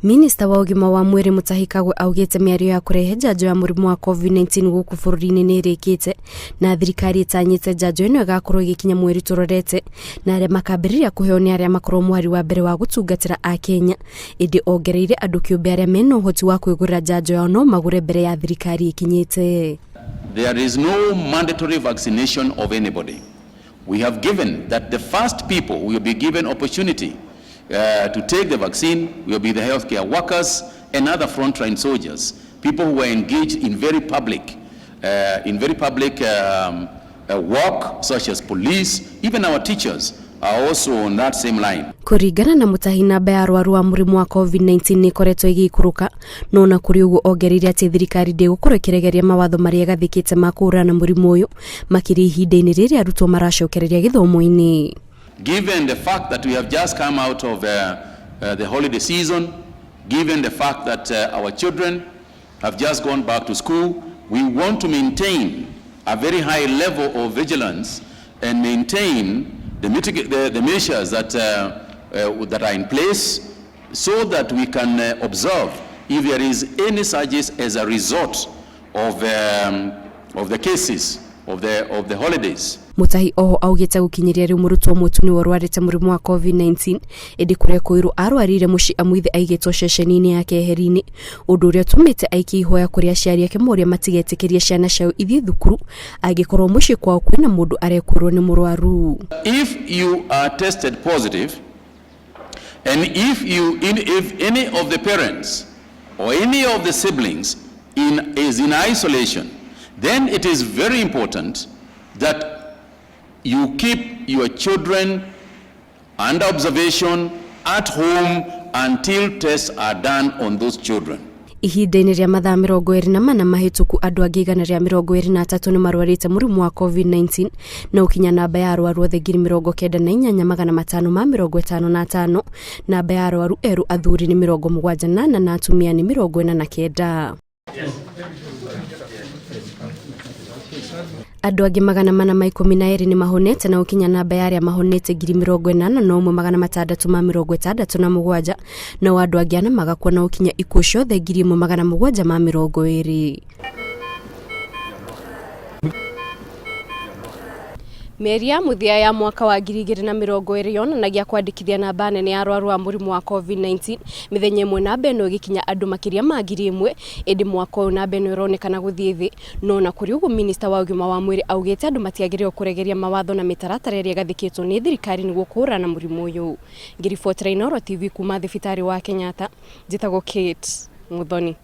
Minista wa ugima wa mwiri Mutahi Kagwe augite miario ya kurehe njanjo ya murimu wa COVID-19 guku bururi-ini ni irikite na thirikari itanyite njanjo ino igakorwo igikinya mweri turorete na aria makambiriria kuheo ni aria makorwo mwari wa mbere wa gutungatira a Kenya indi ongereire andu kiumbe aria mena uhoti wa kwigurira njanjo yao no magure mbere ya thirikari ikinyite. There is no mandatory vaccination of anybody. We have given that the first people will be given opportunity to take the vaccine will be the healthcare workers and other frontline soldiers, people who are engaged in very public work, such as police. Even our teachers are also on that same line. Kuringana na Mutahi, namba ya arwaru wa murimu wa COVID-19 ni koretwo igikuruka no na kuri uguo ongereire ati thirikari ndigukorwo ikiregeria mawatho maria gathikite ma kurana murimu uyu makiri ihinda-ini riria arutwo maracokereria githomo-ini. Given the fact that we have just come out of the holiday season, given the fact that our children have just gone back to school, we want to maintain a very high level of vigilance and maintain the measures that are in place so that we can observe if there is any surges as a result of the cases of the holidays. Mutahi oho augite gukinyiria riu murutwo mutuni warwarite murimu wa COVID-19 indi kuria koiru arwarire muci amwithe aigitwo ceceni-ini yake heri-ini undu uria tumite aiki ihoya kuria aciari ake moria matigetikiria ciana ciao ithie thukuru angikorwo muci kwao kwina mundu arekurwo ni murwaru. If you are tested positive and if any of the parents or any of the siblings is in isolation, then it is very important that you keep your children under observation at home until tests are done on those children. Ihinda-ini ria mathaa 24 mahituku andu angi 123 ni marwarite murimu wa COVID-19 na ukinya namba ya arwaru othe 98,555 namba ya arwaru eru athuri ni 78 na atumia ni 49. Andu angi 412 ni mahonete na ukinya namba ya aria mahonete 81,667 na andu angi ana magakua na ukinya ikuo ciothe 1,720. Mieri ya muthia ya mwaka wa 2020 yonanagia kwandikithia namba nene ya arwaru wa murimu wa COVID-19 mithenya imwe namba ino igikinya andu makiria ma 1,000 indi mwaka uyu namba ino ironekana guthie thi no na kuri uguo minista wa ugima wa mwiri augite andu matiagirirwo kuregeria mawatho na mitaratara iria gathikitwo ni thirikari niguo kurana murimu uyu. Ngiribotera Inooro TV kuma thibitari wa Kenyatta, njitagwo Kate Muthoni.